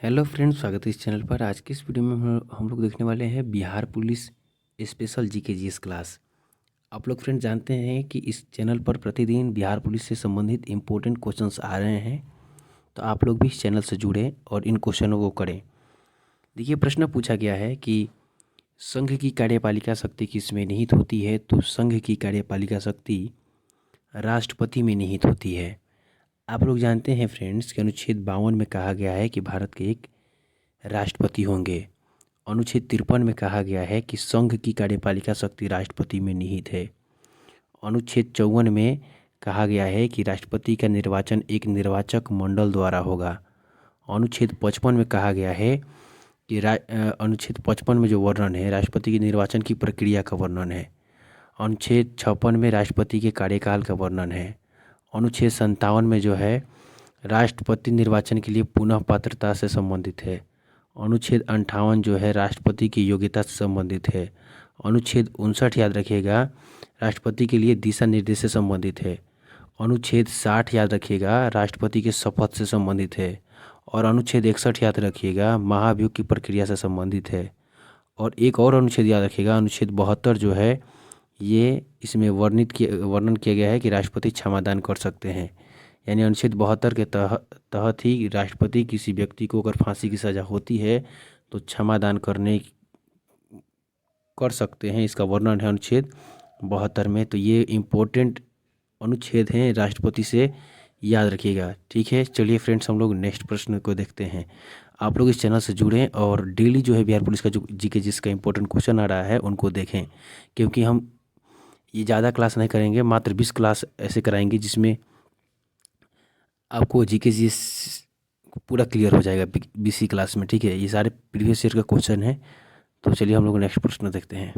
Hello friends, स्वागत है इस चैनल पर। आज की इस वीडियो में हम लोग देखने वाले हैं Bihar police special GK GS class. आप लोग फ्रेंड्स जानते हैं कि इस चैनल पर प्रतिदिन बिहार पुलिस से संबंधित इम्पोर्टेंट क्वेश्चंस आ रहे हैं, तो आप लोग भी इस चैनल से जुड़ें और इन क्वेश्चनों को करें। देखिए, प्रश्न पूछा गया है कि संघ की कार्यपालिका शक्ति किसमें निहित होती है? तो संघ की कार्यपालिका शक्ति राष्ट्रपति में निहित होती है। आप लोग जानते हैं फ्रेंड्स कि अनुच्छेद 52 में कहा गया है कि भारत के एक राष्ट्रपति होंगे। अनुच्छेद 53 में कहा गया है कि संघ की कार्यपालिका शक्ति राष्ट्रपति में निहित है। अनुच्छेद 54 में कहा गया है कि राष्ट्रपति का निर्वाचन एक निर्वाचक मंडल द्वारा होगा। अनुच्छेद 55 में कहा गया है कि अनुच्छेद 55 में जो वर्णन है राष्ट्रपति के निर्वाचन की प्रक्रिया का वर्णन है। अनुच्छेद 56 में राष्ट्रपति के कार्यकाल का वर्णन है। अनुच्छेद 57 में जो है राष्ट्रपति निर्वाचन के लिए पुनः पात्रता से संबंधित है। अनुच्छेद 58 जो है राष्ट्रपति की योग्यता से संबंधित है। अनुच्छेद 59 याद रखिएगा राष्ट्रपति के लिए दिशा निर्देश से संबंधित है। अनुच्छेद 60 याद रखिएगा राष्ट्रपति के शपथ से संबंधित है। और अनुच्छेद 61 याद रखिएगा महाभियोग की प्रक्रिया से संबंधित है। और एक और अनुच्छेद याद रखिएगा अनुच्छेद 72 जो है ये इसमें वर्णन किया गया है कि राष्ट्रपति क्षमादान कर सकते हैं। यानी अनुच्छेद 72 के तहत ही राष्ट्रपति किसी व्यक्ति को अगर फांसी की सज़ा होती है तो क्षमादान कर सकते हैं। इसका वर्णन है अनुच्छेद 72 में। तो ये इम्पोर्टेंट अनुच्छेद हैं, राष्ट्रपति से याद रखिएगा। ठीक है, चलिए फ्रेंड्स हम लोग नेक्स्ट प्रश्न को देखते हैं। आप लोग इस चैनल से जुड़ें और डेली जो है बिहार पुलिस का जो जीके जिसका इंपॉर्टेंट क्वेश्चन आ रहा है उनको देखें, क्योंकि हम ये ज़्यादा क्लास नहीं करेंगे, मात्र 20 क्लास ऐसे कराएंगे जिसमें आपको जीके जीएस पूरा क्लियर हो जाएगा 20 क्लास में। ठीक है, ये सारे प्रीवियस ईयर का क्वेश्चन है। तो चलिए हम लोग नेक्स्ट प्रश्न देखते हैं।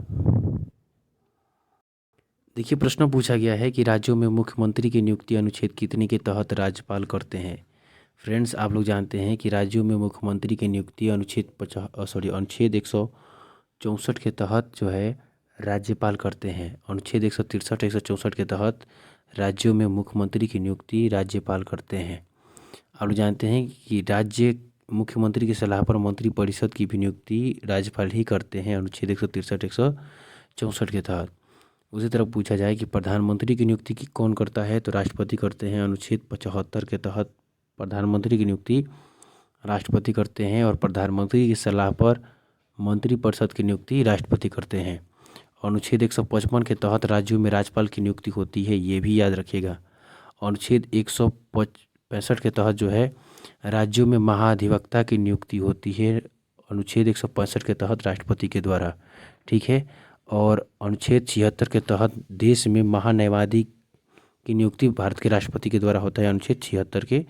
देखिए, प्रश्न पूछा गया है कि राज्यों में मुख्यमंत्री की नियुक्ति अनुच्छेद कितने के तहत राज्यपाल करते हैं? फ्रेंड्स, आप लोग जानते हैं कि राज्यों में मुख्यमंत्री की नियुक्ति अनुच्छेद 164 के तहत जो है राज्यपाल करते हैं। अनुच्छेद 163 164 के तहत राज्यों में मुख्यमंत्री की नियुक्ति राज्यपाल करते हैं। आप लोग जानते हैं कि राज्य मुख्यमंत्री की सलाह पर मंत्री परिषद की भी नियुक्ति राज्यपाल ही करते हैं, अनुच्छेद 163 164 के तहत। उसी तरह पूछा जाए कि प्रधानमंत्री की नियुक्ति की कौन करता है, तो राष्ट्रपति करते हैं। अनुच्छेद 75 के तहत प्रधानमंत्री की नियुक्ति राष्ट्रपति करते हैं और प्रधानमंत्री की सलाह पर मंत्रिपरिषद की नियुक्ति राष्ट्रपति करते हैं। अनुच्छेद 155 के तहत राज्यों में राज्यपाल की नियुक्ति होती है, ये भी याद रखिएगा। अनुच्छेद 165 के तहत जो है राज्यों में महाधिवक्ता की नियुक्ति होती है, अनुच्छेद 165 के तहत राष्ट्रपति के द्वारा। ठीक है, और अनुच्छेद 76 के तहत देश में महान्यायवादी की नियुक्ति भारत के राष्ट्रपति के द्वारा होता है, अनुच्छेद 76 के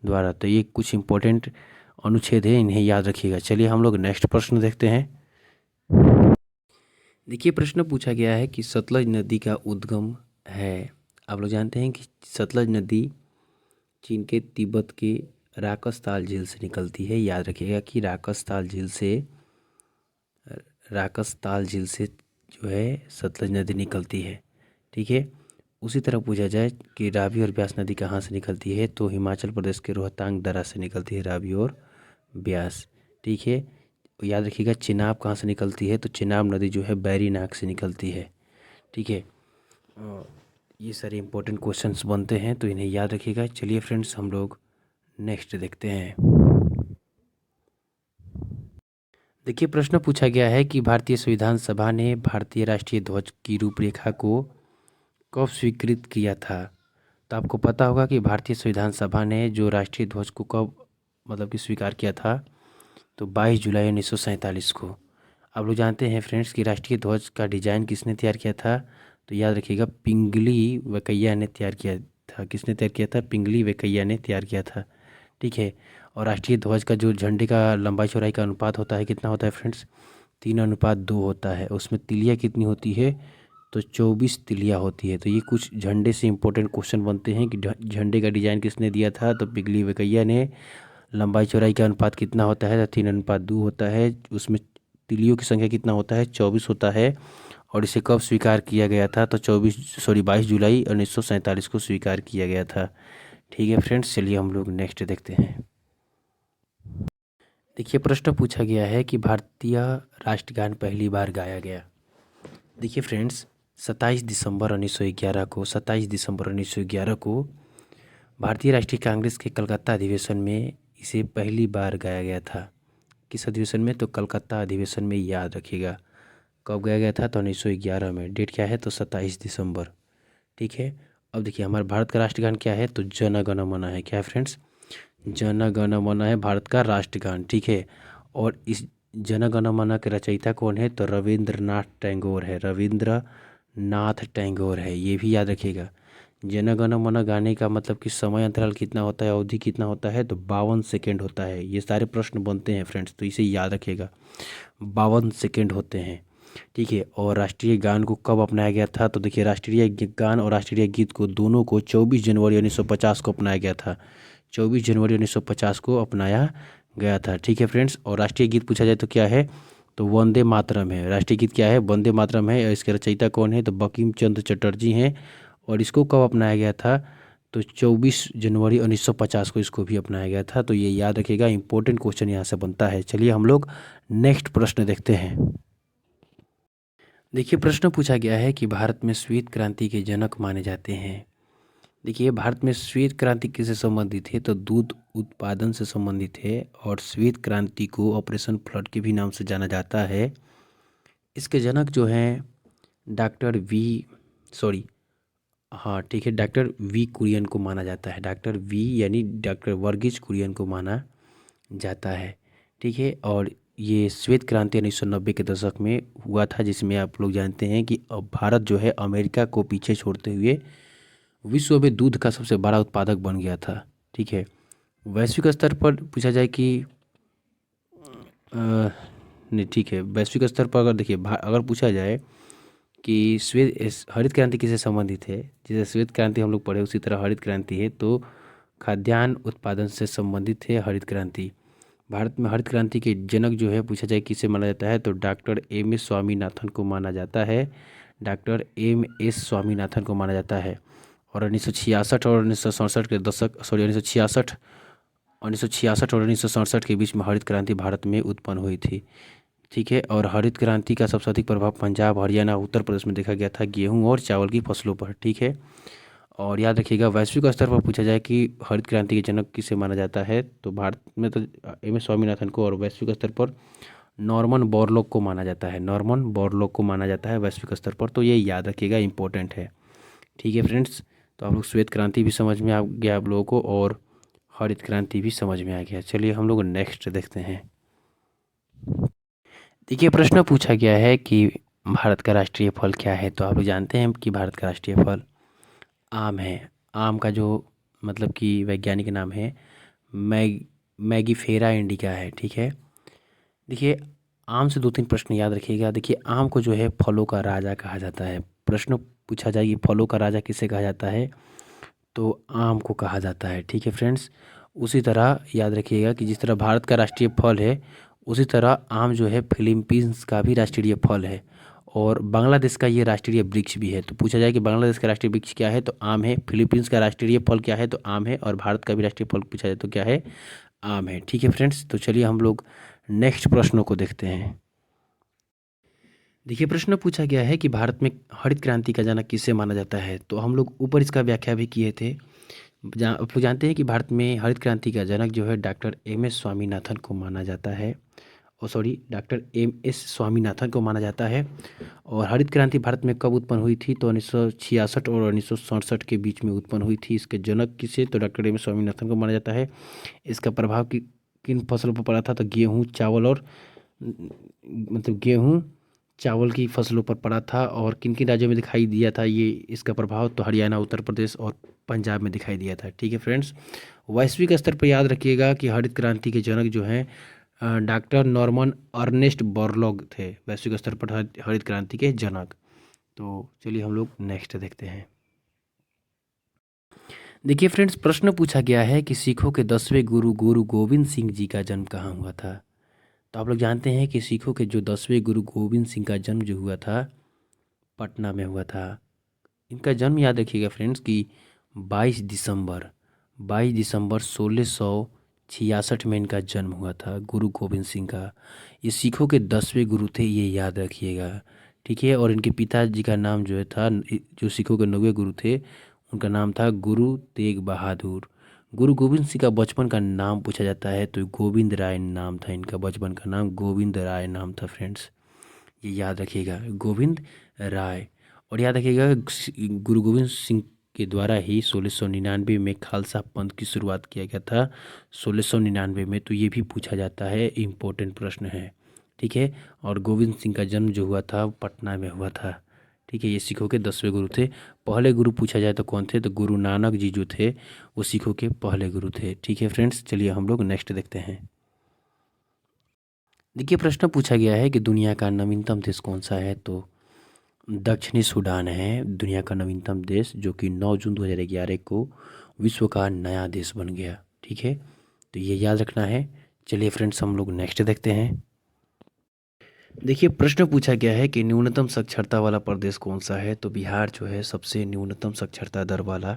द्वारा। तो ये कुछ इंपॉर्टेंट अनुच्छेद है, इन्हें याद रखिएगा। चलिए हम लोग नेक्स्ट प्रश्न देखते हैं। देखिए, प्रश्न पूछा गया है कि सतलज नदी का उद्गम है। आप लोग जानते हैं कि सतलज नदी चीन के तिब्बत के राकसताल झील से निकलती है। याद रखिएगा कि राकसताल झील से जो है सतलज नदी निकलती है। ठीक है, उसी तरह पूछा जाए कि रावी और ब्यास नदी कहाँ से निकलती है, तो हिमाचल प्रदेश के रोहतांग दर्रा से निकलती है रावी और ब्यास। ठीक है, याद रखिएगा चिनाब कहाँ से निकलती है, तो चिनाब नदी जो है बैरीनाग से निकलती है। ठीक है, ये सारे इंपॉर्टेंट क्वेश्चंस बनते हैं, तो इन्हें याद रखिएगा। चलिए फ्रेंड्स हम लोग नेक्स्ट देखते हैं। देखिए, प्रश्न पूछा गया है कि भारतीय संविधान सभा ने भारतीय राष्ट्रीय ध्वज की रूपरेखा को कब स्वीकृत किया था? तो आपको पता होगा कि भारतीय संविधान सभा ने जो राष्ट्रीय ध्वज को कब कि स्वीकार किया था, तो 22 जुलाई 1947 को। आप लोग जानते हैं फ्रेंड्स कि राष्ट्रीय ध्वज का डिज़ाइन किसने तैयार किया था, तो याद रखिएगा पिंगली वेंकैया ने तैयार किया था। किसने तैयार किया था? पिंगली वेंकैया ने तैयार किया था। ठीक है, और राष्ट्रीय ध्वज का जो झंडे का लंबाई चौड़ाई का अनुपात होता है, कितना होता है फ्रेंड्स? 3:2 होता है। उसमें तिलिया कितनी होती है? तो 24 तिलिया होती है। तो ये कुछ झंडे से इंपॉर्टेंट क्वेश्चन बनते हैं कि झंडे का डिज़ाइन किसने दिया था, तो पिंगली वेंकैया ने। लंबाई चौड़ाई का अनुपात कितना होता है? 3:2 होता है। उसमें तिलियों की संख्या कितना होता है? 24 होता है। और इसे कब स्वीकार किया गया था, तो 22 जुलाई 1947 को स्वीकार किया गया था। ठीक है फ्रेंड्स, चलिए हम लोग नेक्स्ट देखते हैं। देखिए प्रश्न पूछा गया है कि भारतीय राष्ट्रगान पहली बार गाया गया। देखिए फ्रेंड्स, 27 दिसंबर 1911 को भारतीय राष्ट्रीय कांग्रेस के कलकत्ता अधिवेशन में इसे पहली बार गाया गया था। किस अधिवेशन में? तो कलकत्ता अधिवेशन में, याद रखिएगा। कब गाया गया था? तो 1911 में। डेट क्या है? तो 27 दिसंबर। ठीक है। अब देखिए हमारे भारत का राष्ट्रगान क्या है? तो जन गण मन है। क्या है फ्रेंड्स? जन गण मन है भारत का राष्ट्रगान। ठीक है। और इस जन गण मन के रचयिता कौन है? तो रविंद्रनाथ टैगोर है। रविंद्रनाथ टैगोर है, ये भी याद रखिएगा। जन गण मन गाने का मतलब कि समय अंतराल कितना होता है, अवधि कितना होता है? तो 52 सेकेंड होता है। ये सारे प्रश्न बनते हैं फ्रेंड्स, तो इसे याद रखिएगा। 52 सेकेंड होते हैं। ठीक है। और राष्ट्रीय गान को कब अपनाया गया था? तो देखिए राष्ट्रीय गान और राष्ट्रीय गीत को दोनों को 24 जनवरी 1950 को अपनाया गया था। 24 जनवरी 1950 को अपनाया गया था। ठीक है फ्रेंड्स। और राष्ट्रीय गीत पूछा जाए तो क्या है? तो वंदे मातरम है। राष्ट्रीय गीत क्या है? वंदे मातरम है। और इसके रचयिता कौन है? तो बंकिम चंद्र चटर्जी हैं। और इसको कब अपनाया गया था? तो 24 जनवरी 1950 को इसको भी अपनाया गया था। तो ये याद रखिएगा, इंपॉर्टेंट क्वेश्चन यहाँ से बनता है। चलिए हम लोग नेक्स्ट प्रश्न देखते हैं। देखिए प्रश्न पूछा गया है कि भारत में श्वेत क्रांति के जनक माने जाते हैं। देखिए भारत में श्वेत क्रांति किससे संबंधित है? तो दूध उत्पादन से संबंधित है। और श्वेत क्रांति को ऑपरेशन फ्लड के भी नाम से जाना जाता है। इसके जनक जो हैं डॉक्टर वी सॉरी हाँ ठीक है, डॉक्टर वी कुरियन को माना जाता है। डॉक्टर वी यानी डॉक्टर वर्गीज कुरियन को माना जाता है। ठीक है। और ये श्वेत क्रांति 1990 के दशक में हुआ था, जिसमें आप लोग जानते हैं कि अब भारत जो है अमेरिका को पीछे छोड़ते हुए विश्व में दूध का सबसे बड़ा उत्पादक बन गया था। ठीक है। वैश्विक स्तर पर पूछा जाए कि नहीं ठीक है, वैश्विक स्तर पर अगर देखिए अगर पूछा जाए कि हरित क्रांति किससे संबंधित है, जैसे श्वेत क्रांति हम लोग पढ़े उसी तरह हरित क्रांति है, तो खाद्यान्न उत्पादन से संबंधित है हरित क्रांति। भारत में हरित क्रांति के जनक जो है पूछा जाए किसे माना जाता है, तो डॉक्टर एम एस स्वामीनाथन को माना जाता है। डॉक्टर एम एस स्वामीनाथन को माना जाता है। और 1966 और 1967 के दशक 1966 और 1967 के बीच में हरित क्रांति भारत में उत्पन्न हुई थी। ठीक है। और हरित क्रांति का सबसे अधिक प्रभाव पंजाब, हरियाणा, उत्तर प्रदेश में देखा गया था गेहूं और चावल की फसलों पर। ठीक है। और याद रखिएगा वैश्विक स्तर पर पूछा जाए कि हरित क्रांति के जनक किसे माना जाता है, तो भारत में तो एम एस स्वामीनाथन को, और वैश्विक स्तर पर नॉर्मन बोरलॉग को माना जाता है। नॉर्मन बोरलॉग को माना जाता है वैश्विक स्तर पर, तो ये याद रखिएगा, इंपॉर्टेंट है। ठीक है फ्रेंड्स, तो आप लोग श्वेत क्रांति भी समझ में आ गया आप लोगों को, और हरित क्रांति भी समझ में आ गया। चलिए हम लोग नेक्स्ट देखते हैं। देखिए प्रश्न पूछा गया है कि भारत का राष्ट्रीय फल क्या है। तो आप लोग जानते हैं कि भारत का राष्ट्रीय फल आम है। आम का जो मतलब कि वैज्ञानिक नाम है मैगीफेरा इंडिका है। ठीक है। देखिए आम से दो तीन प्रश्न याद रखिएगा। देखिए आम को जो है फलों का राजा कहा जाता है। प्रश्न पूछा जाए कि फलों का राजा किसे कहा जाता है, तो आम को कहा जाता है। ठीक है फ्रेंड्स। उसी तरह याद रखिएगा कि जिस तरह भारत का राष्ट्रीय फल है, उसी तरह आम जो है फिलीपींस का भी राष्ट्रीय फल है। और बांग्लादेश का ये राष्ट्रीय वृक्ष भी है। तो पूछा जाए कि बांग्लादेश का राष्ट्रीय वृक्ष क्या है, तो आम है। फिलीपींस का राष्ट्रीय फल क्या है, तो आम है। और भारत का भी राष्ट्रीय फल पूछा जाए तो क्या है, आम है। ठीक है फ्रेंड्स, तो चलिए हम लोग नेक्स्ट प्रश्नों को देखते हैं। देखिए प्रश्न पूछा गया है कि भारत में हरित क्रांति का जनक किसे माना जाता है। तो हम लोग ऊपर इसका व्याख्या भी किए थे। आप लोग जानते हैं कि भारत में हरित क्रांति का जनक जो है डॉक्टर एम एस स्वामीनाथन को माना जाता है। डॉक्टर एम एस स्वामीनाथन को माना जाता है। और हरित क्रांति भारत में कब उत्पन्न हुई थी, तो 1966 और 1967 के बीच में उत्पन्न हुई थी। इसके जनक किसे, तो डॉक्टर एम एस स्वामीनाथन को माना जाता है। इसका प्रभाव किन फसलों पर पड़ा था, तो गेहूँ, चावल और मतलब गेहूँ चावल की फसलों पर पड़ा था। और किन किन राज्यों में दिखाई दिया था ये इसका प्रभाव, तो हरियाणा, उत्तर प्रदेश और पंजाब में दिखाई दिया था। ठीक है फ्रेंड्स। वैश्विक स्तर पर याद रखिएगा कि हरित क्रांति के जनक जो हैं डॉक्टर नॉर्मन अर्नेस्ट बोरलॉग थे। वैश्विक स्तर पर हरित क्रांति के जनक। तो चलिए हम लोग नेक्स्ट देखते हैं। देखिए फ्रेंड्स प्रश्न पूछा गया है कि सिखों के 10वें गुरु गुरु गोविंद सिंह जी का जन्म कहाँ हुआ था। तो आप लोग जानते हैं कि सिखों के जो 10वें गुरु गोविंद सिंह का जन्म जो हुआ था, पटना में हुआ था। इनका जन्म याद रखिएगा फ्रेंड्स कि 22 दिसंबर 16 66 में इनका जन्म हुआ था, गुरु गोविंद सिंह का। ये सिखों के 10वें गुरु थे, ये याद रखिएगा, ठीक है। और इनके पिताजी का नाम जो है था, जो सिखों के 9वें गुरु थे, उनका नाम था गुरु तेग बहादुर। गुरु गोविंद सिंह का बचपन का नाम पूछा जाता है तो गोविंद राय नाम था इनका, बचपन का नाम गोविंद राय नाम था फ्रेंड्स, ये याद रखिएगा, गोविंद राय। और याद रखिएगा गुरु गोविंद सिंह के द्वारा ही 1699 में खालसा पंथ की शुरुआत किया गया था, 1699 में। तो ये भी पूछा जाता है, इम्पोर्टेंट प्रश्न है, ठीक है। और गोविंद सिंह का जन्म जो हुआ था पटना में हुआ था, ठीक है। ये सिखों के 10वें गुरु थे। पहले गुरु पूछा जाए तो कौन थे, तो गुरु नानक जी जो थे वो सिखों के पहले गुरु थे, ठीक है फ्रेंड्स। चलिए हम लोग नेक्स्ट देखते हैं। देखिए प्रश्न पूछा गया है कि दुनिया का नवीनतम देश कौन सा है, तो दक्षिणी सूडान है दुनिया का नवीनतम देश, जो कि 9 जून 2011 को विश्व का नया देश बन गया, ठीक है। तो ये याद रखना है। चलिए फ्रेंड्स हम लोग नेक्स्ट देखते हैं। देखिए प्रश्न पूछा गया है कि न्यूनतम साक्षरता वाला प्रदेश कौन सा है, तो बिहार जो है सबसे न्यूनतम साक्षरता दर वाला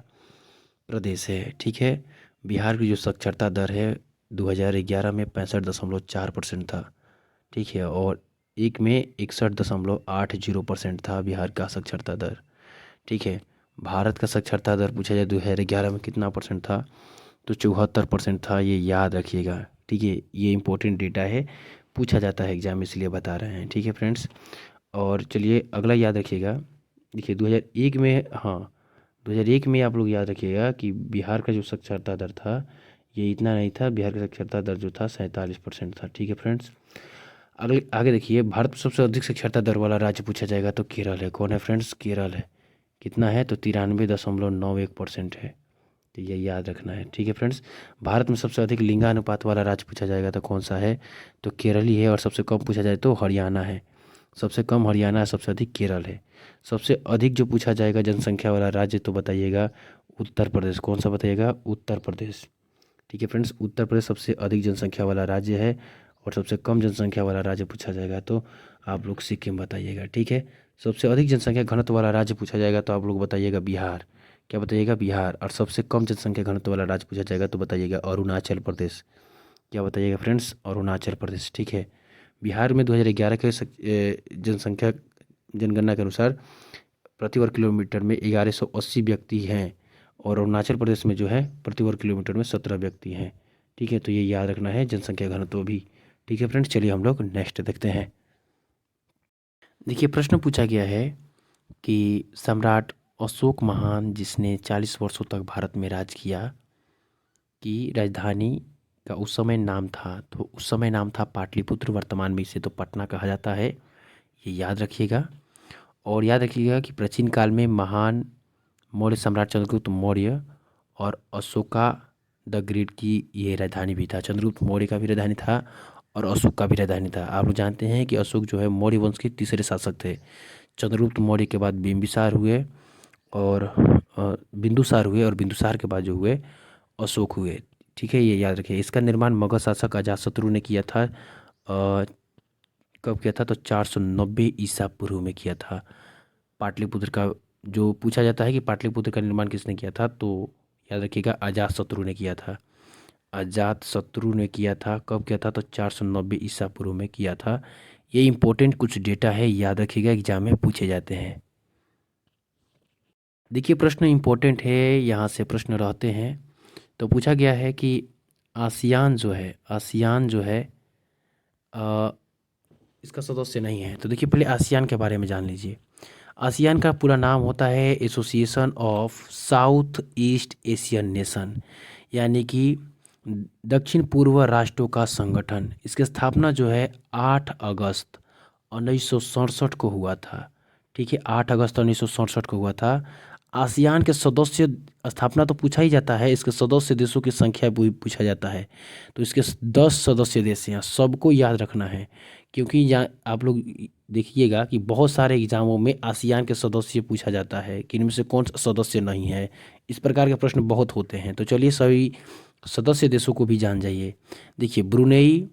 प्रदेश है, ठीक है। बिहार की जो साक्षरता दर है 2011 में 65.4% था, ठीक है। और एक में 61.80% था बिहार का साक्षरता दर, ठीक है। भारत का साक्षरता दर पूछा जाए 2011 में कितना परसेंट था, तो 74% था, ये याद रखिएगा, ठीक है। ये इंपॉर्टेंट डेटा है, पूछा जाता है एग्जाम, इसलिए बता रहे हैं, ठीक है फ्रेंड्स। और चलिए अगला याद रखिएगा। देखिए 2001 में, हाँ 2001 में आप लोग याद रखिएगा कि बिहार का जो साक्षरता दर था ये इतना नहीं था, बिहार का साक्षरता दर जो था 47% था, ठीक है फ्रेंड्स। अगले आगे देखिए, भारत में सबसे अधिक साक्षरता दर वाला राज्य पूछा जाएगा तो केरल है। कौन है फ्रेंड्स, केरल है। कितना है, तो 93.91% है, तो ये याद रखना है, ठीक है फ्रेंड्स। भारत में सबसे अधिक लिंगानुपात वाला राज्य पूछा जाएगा तो कौन सा है, तो केरल ही है। और सबसे कम पूछा जाए तो हरियाणा है, सबसे कम हरियाणा है, सबसे अधिक केरल है। सबसे अधिक जो पूछा जाएगा जनसंख्या वाला राज्य तो बताइएगा उत्तर प्रदेश। कौन सा बताइएगा, उत्तर प्रदेश, ठीक है फ्रेंड्स। उत्तर प्रदेश सबसे अधिक जनसंख्या वाला राज्य है। और सबसे कम जनसंख्या वाला राज्य पूछा जाएगा तो आप लोग सिक्किम बताइएगा, ठीक है। सबसे अधिक जनसंख्या घनत्व वाला राज्य पूछा जाएगा तो आप लोग बताइएगा बिहार। क्या बताइएगा, बिहार। और सबसे कम जनसंख्या घनत्व वाला राज्य पूछा जाएगा तो बताइएगा अरुणाचल प्रदेश। क्या बताइएगा फ्रेंड्स, अरुणाचल प्रदेश, ठीक है। बिहार में 2011 के जनसंख्या जनगणना के अनुसार प्रति वर्ग किलोमीटर में 1180 व्यक्ति हैं। और अरुणाचल प्रदेश में जो है प्रति वर्ग किलोमीटर में 17 व्यक्ति हैं, ठीक है। तो ये याद रखना है, जनसंख्या घनत्व भी, ठीक है फ्रेंड्स। चलिए हम लोग नेक्स्ट देखते हैं। देखिए प्रश्न पूछा गया है कि सम्राट अशोक महान जिसने 40 वर्षों तक भारत में राज किया की राजधानी का उस समय नाम था, तो उस समय नाम था पाटलिपुत्र, वर्तमान में इसे तो पटना कहा जाता है, ये याद रखिएगा। और याद रखिएगा कि प्राचीन काल में महान मौर्य सम्राट चंद्रगुप्त मौर्य और अशोका द ग्रेट की ये राजधानी भी था। चंद्रगुप्त मौर्य का भी राजधानी था और अशोक का भी राजधानी था। आप लोग जानते हैं कि अशोक जो है मौर्य वंश के तीसरे शासक थे। चंद्रगुप्त मौर्य के बाद बिंबिसार हुए और बिंदुसार हुए, और बिंदुसार के बाद जो हुए अशोक हुए, ठीक है। ये याद रखिए। इसका निर्माण मगध शासक अजातशत्रु ने किया था। कब किया था, तो 490 ईसा पूर्व में किया था। पाटलिपुत्र का जो पूछा जाता है कि पाटलिपुत्र का निर्माण किसने किया था, तो याद रखिएगा अजातशत्रु ने किया था। अजातशत्रु ने किया था, कब किया था, तो 490 ईसा पूर्व में किया था। ये इंपॉर्टेंट कुछ डेटा है, याद रखिएगा, एग्जाम में पूछे जाते हैं। देखिए प्रश्न इंपॉर्टेंट है, यहाँ से प्रश्न रहते हैं। तो पूछा गया है कि आसियान जो है इसका सदस्य नहीं है। तो देखिए पहले आसियान के बारे में जान लीजिए। आसियान का पूरा नाम होता है association of south east Asian nation, यानी कि दक्षिण पूर्व राष्ट्रों का संगठन। इसकी स्थापना जो है 8 अगस्त 1967 को हुआ था, ठीक है। 8 अगस्त 1967 को हुआ था। आसियान के सदस्य, स्थापना तो पूछा ही जाता है, इसके सदस्य देशों की संख्या भी पूछा जाता है। तो इसके 10 सदस्य देश हैं, सबको याद रखना है, क्योंकि यहाँ आप लोग देखिएगा कि बहुत सारे एग्जामों में आसियान के सदस्य पूछा जाता है कि इनमें से कौन सा सदस्य नहीं है। इस प्रकार के प्रश्न बहुत होते हैं। तो चलिए सभी सदस्य देशों को भी जान जाइए। देखिए Brunei,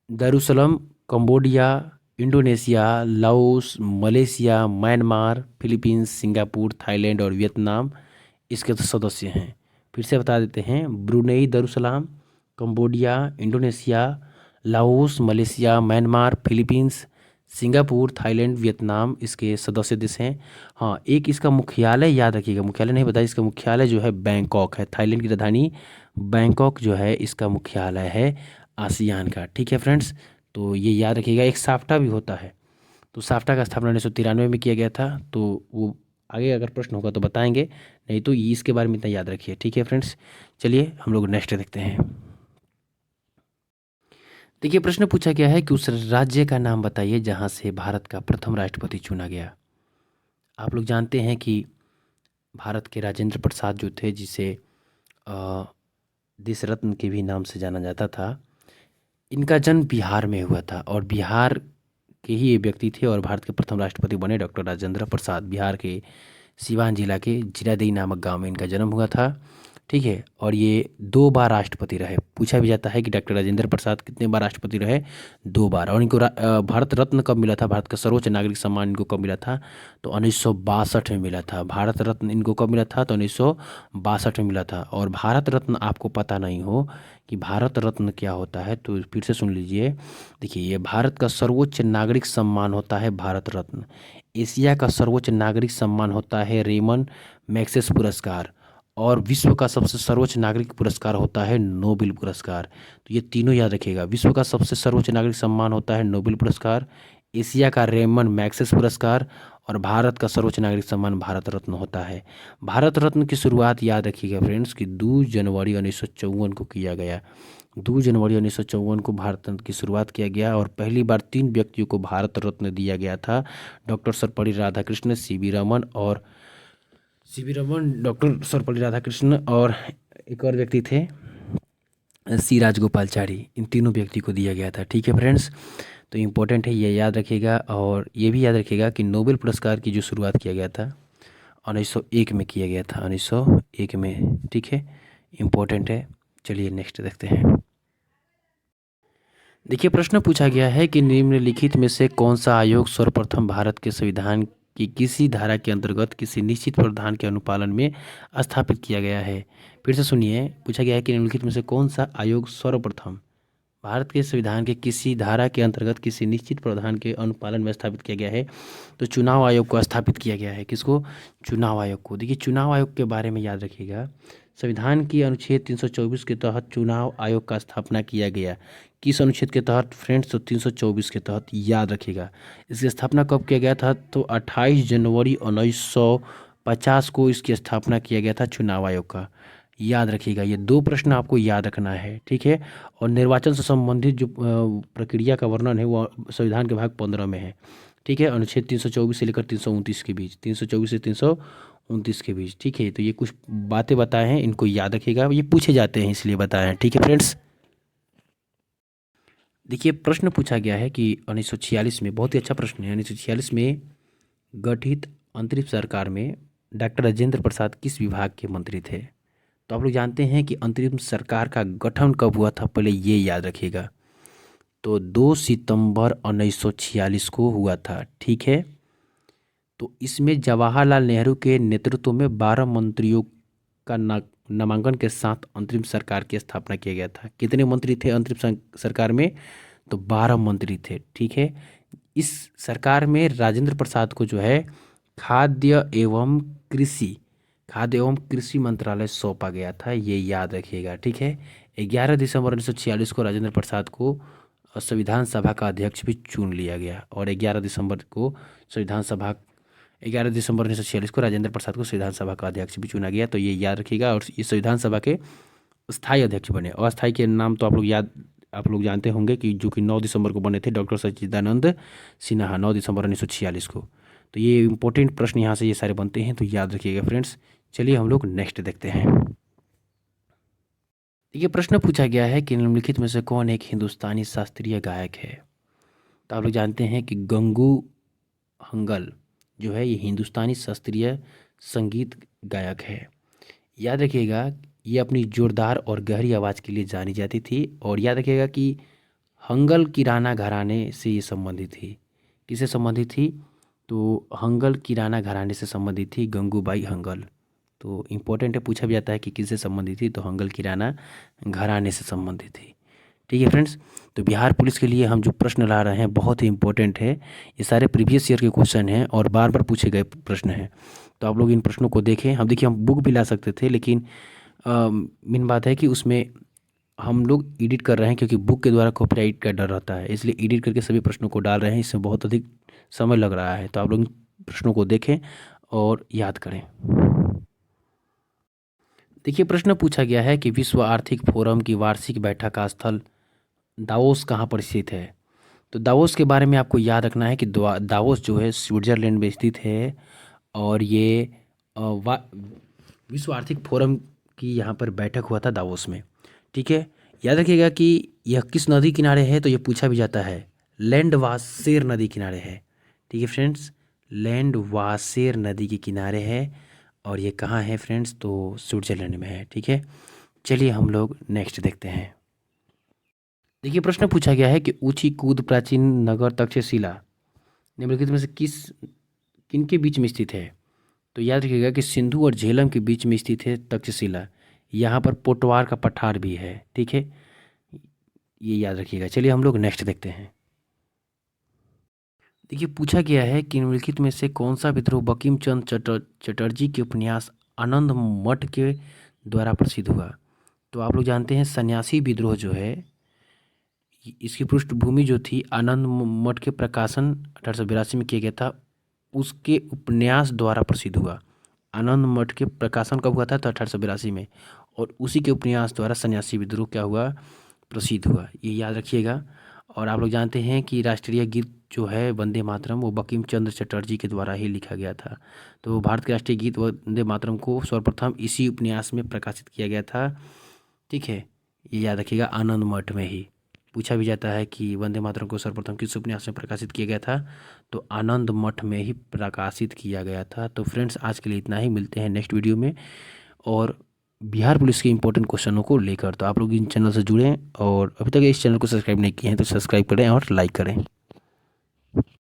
Darussalam, Cambodia, Indonesia, Laos, Malaysia, Myanmar, Philippines, Singapore, Thailand और वियतनाम इसके तो सदस्य हैं। फिर से बता देते हैं, Brunei Darussalam, Cambodia, Indonesia, Laos, Malaysia, Myanmar, Philippines, Singapore, Thailand, Vietnam इसके सदस्य देश हैं। हाँ, एक इसका मुख्यालय याद रखिएगा, मुख्यालय नहीं बताया, इसका मुख्यालय जो है बैंकॉक है। थाईलैंड की राजधानी बैंकॉक जो है इसका मुख्यालय है आसियान का। ठीक है फ्रेंड्स, तो ये याद रखिएगा। एक साफ्टा भी होता है, तो साफ्टा का स्थापना 1993 में किया गया था। तो वो आगे अगर प्रश्न होगा तो बताएंगे, नहीं तो इसके बारे में इतना याद रखिए। ठीक है फ्रेंड्स, चलिए हम लोग नेक्स्ट देखते हैं। देखिए, प्रश्न पूछा गया है कि उस राज्य का नाम बताइए जहां से भारत का प्रथम राष्ट्रपति चुना गया। आप लोग जानते हैं कि भारत के राजेंद्र प्रसाद जो थे, जिसे अ, देश रत्न के भी नाम से जाना जाता था, इनका जन्म बिहार में हुआ था और बिहार के ही ये व्यक्ति थे और भारत के प्रथम राष्ट्रपति बने डॉक्टर राजेंद्र प्रसाद। बिहार के सिवान जिला के जीरादेई नामक गांव में इनका जन्म हुआ था। ठीक है, और ये 2 बार राष्ट्रपति रहे। पूछा भी जाता है कि डॉक्टर राजेंद्र प्रसाद कितने बार राष्ट्रपति रहे, 2 बार। और इनको भारत रत्न कब मिला था, भारत का सर्वोच्च नागरिक सम्मान इनको कब मिला था, तो 1962 में मिला था। भारत रत्न इनको कब मिला था, तो 1962 में मिला था। और भारत रत्न आपको पता नहीं हो कि भारत रत्न क्या होता है, तो फिर से सुन लीजिए। देखिए, ये भारत का सर्वोच्च नागरिक सम्मान होता है भारत रत्न। एशिया का सर्वोच्च नागरिक सम्मान होता है रेमन मैग्सेसे पुरस्कार। और विश्व का सबसे सर्वोच्च नागरिक पुरस्कार होता है नोबेल पुरस्कार। तो ये तीनों याद रखिएगा। विश्व का सबसे सर्वोच्च नागरिक सम्मान होता है नोबेल पुरस्कार, एशिया का रेमन मैग्सेसे पुरस्कार, और भारत का सर्वोच्च नागरिक सम्मान भारत रत्न होता है। भारत रत्न की शुरुआत याद रखिएगा फ्रेंड्स कि 2 जनवरी 1954 को किया गया। 2 जनवरी 1954 को भारत रत्न की शुरुआत किया गया और पहली बार 3 व्यक्तियों को भारत रत्न दिया गया था। Doctor Sarvepalli Radhakrishna, C V Raman, doctor Sarvepalli Radhakrishna और एक और व्यक्ति थे, सी राजगोपालचारी। इन तीनों व्यक्ति को दिया गया था। ठीक है फ्रेंड्स, तो इम्पोर्टेंट है, ये याद रखिएगा। और ये भी याद रखिएगा कि नोबेल पुरस्कार की जो शुरुआत किया गया था 1901 में किया गया था, 1901 में। ठीक है, इम्पोर्टेंट है। चलिए नेक्स्ट देखते हैं। देखिए, प्रश्न पूछा गया है कि निम्नलिखित में से कौन सा आयोग सर्वप्रथम भारत के संविधान की किसी धारा के अंतर्गत किसी निश्चित प्रावधान के अनुपालन में स्थापित किया गया है। फिर से सुनिए, पूछा गया है कि निम्नलिखित में से कौन सा आयोग सर्वप्रथम भारत के संविधान के किसी धारा के अंतर्गत किसी निश्चित प्रावधान के अनुपालन में स्थापित किया गया है। तो चुनाव आयोग को स्थापित किया गया है। किसको, चुनाव आयोग को। देखिए, चुनाव आयोग के बारे में याद रखिएगा। संविधान की अनुच्छेद 324 के तहत चुनाव आयोग का स्थापना किया गया। किस अनुच्छेद के तहत फ्रेंड्स, तो 324 के तहत, याद रखिएगा। इसकी स्थापना कब किया गया था, तो 28 जनवरी 1950 को इसकी स्थापना किया गया था चुनाव आयोग का। याद रखिएगा, ये 2 प्रश्न आपको याद रखना है। ठीक है, और निर्वाचन से संबंधित जो प्रक्रिया का वर्णन है वो संविधान के भाग 15 में है। ठीक है, अनुच्छेद 324 से लेकर 329 के बीच, 324 से 329 के बीच। ठीक है, तो ये कुछ बातें बताए हैं, इनको याद रखिएगा, ये पूछे जाते हैं इसलिए बताए हैं। ठीक है फ्रेंड्स, देखिए, प्रश्न पूछा गया है कि 1946 में, बहुत ही अच्छा प्रश्न है, 1946 में गठित अंतरिम सरकार में डॉक्टर राजेंद्र प्रसाद किस विभाग के मंत्री थे। तो आप लोग जानते हैं कि अंतरिम सरकार का गठन कब हुआ था, पहले ये याद रखिएगा। तो 2 सितंबर 1946 को हुआ था। ठीक है, तो इसमें जवाहरलाल नेहरू के नेतृत्व में 12 मंत्रियों का नामांकन के साथ अंतरिम सरकार की स्थापना किया गया था। कितने मंत्री थे अंतरिम सरकार में, तो 12 मंत्री थे। ठीक है, इस सरकार में राजेंद्र प्रसाद को जो है कृषि खाद्य एवं कृषि मंत्रालय सौंपा गया था, ये याद रखिएगा। ठीक है, 11 दिसंबर 1946 को राजेंद्र प्रसाद को संविधान सभा का अध्यक्ष भी चुन लिया गया। और 11 दिसंबर 1946 को राजेंद्र प्रसाद को संविधान सभा का अध्यक्ष भी चुना गया, तो ये याद रखिएगा। और ये संविधान सभा के स्थायी अध्यक्ष बने। अस्थायी के नाम तो आप लोग जानते होंगे कि जो कि 9 दिसंबर को बने थे, डॉक्टर सच्चिदानंद सिन्हा, 9 दिसंबर 1946 को। तो ये इंपॉर्टेंट प्रश्न यहाँ से ये सारे बनते हैं, तो याद रखिएगा फ्रेंड्स। चलिए हम लोग नेक्स्ट देखते हैं। देखिए, प्रश्न पूछा गया है कि निम्नलिखित में से कौन एक हिंदुस्तानी शास्त्रीय गायक है। तो आप लोग जानते हैं कि गंगू हंगल जो है ये हिंदुस्तानी शास्त्रीय संगीत गायक है। याद रखिएगा, ये अपनी जोरदार और गहरी आवाज़ के लिए जानी जाती थी। और याद रखिएगा कि हंगल किराना घराने से ये संबंधित थी। किससे संबंधित थी, तो हंगल किराना घराने से संबंधित थी, गंगूबाई हंगल। तो इम्पोर्टेंट है, पूछा भी जाता है कि किससे संबंधित थी, तो हंगल किराना घराने से संबंधित थी। ठीक है फ्रेंड्स, तो बिहार पुलिस के लिए हम जो प्रश्न ला रहे हैं बहुत ही इंपॉर्टेंट है। ये सारे प्रीवियस ईयर के क्वेश्चन हैं और बार बार पूछे गए प्रश्न हैं। तो आप लोग इन प्रश्नों को देखें। हम देखिए, हम बुक भी ला सकते थे, लेकिन मेन बात है कि उसमें हम लोग एडिट कर रहे हैं, क्योंकि बुक के द्वारा कॉपीराइट का डर रहता है, इसलिए एडिट करके सभी प्रश्नों को डाल रहे हैं। इसमें बहुत अधिक समय लग रहा है। तो आप लोग इन प्रश्नों को देखें और याद करें। देखिए, प्रश्न पूछा गया है कि विश्व आर्थिक फोरम की वार्षिक बैठक का स्थल दावोस कहाँ पर स्थित है। तो दावोस के बारे में आपको याद रखना है कि दावोस जो है स्विट्जरलैंड में स्थित है। और ये विश्व आर्थिक फोरम की यहाँ पर बैठक हुआ था दावोस में। ठीक है, याद रखिएगा कि यह किस नदी किनारे है, तो ये पूछा भी जाता है। लैंड वासेर नदी किनारे है। ठीक है फ्रेंड्स, लैंड वासेर नदी के किनारे है। और ये कहाँ है फ्रेंड्स, तो स्विट्जरलैंड में है। ठीक है, चलिए हम लोग नेक्स्ट देखते हैं। देखिए, प्रश्न पूछा गया है कि ऊंची कूद प्राचीन नगर तक्षशिला निम्नलिखित में से किनके बीच में स्थित है। तो याद रखिएगा कि सिंधु और झेलम के बीच में स्थित है तक्षशिला। यहाँ पर पोटवार का पठार भी है। ठीक है, ये याद रखिएगा। चलिए हम लोग नेक्स्ट देखते हैं। देखिए, पूछा गया है कि निम्नलिखित में से कौन सा विद्रोह बंकिम चंद्र चटर्जी के उपन्यास आनंद मठ के द्वारा प्रसिद्ध हुआ। तो आप लोग जानते हैं सन्यासी विद्रोह जो है, इसकी पृष्ठभूमि जो थी आनंद मठ के प्रकाशन 1882 में किया गया था, उसके उपन्यास द्वारा प्रसिद्ध हुआ। आनंद मठ के प्रकाशन कब हुआ था, तो 1882 में, और उसी के उपन्यास द्वारा सन्यासी विद्रोह क्या हुआ, प्रसिद्ध हुआ। ये याद रखिएगा। और आप लोग जानते हैं कि राष्ट्रीय गीत जो है वंदे मातरम, वो बंकिम चंद्र चटर्जी के द्वारा ही लिखा गया था। तो भारत के राष्ट्रीय गीत वंदे मातरम को सर्वप्रथम इसी उपन्यास में प्रकाशित किया गया था। ठीक है, ये याद रखिएगा, आनंद मठ में ही। पूछा भी जाता है कि वंदे मातरम को सर्वप्रथम किस उपन्यास में प्रकाशित किया गया था, तो आनंद मठ में ही प्रकाशित किया गया था। तो फ्रेंड्स, आज के लिए इतना ही। मिलते हैं नेक्स्ट वीडियो में और बिहार पुलिस के इंपॉर्टेंट क्वेश्चनों को लेकर। तो आप लोग इन चैनल से जुड़ें और अभी तक इस चैनल को सब्सक्राइब नहीं किए हैं तो सब्सक्राइब करें और लाइक करें।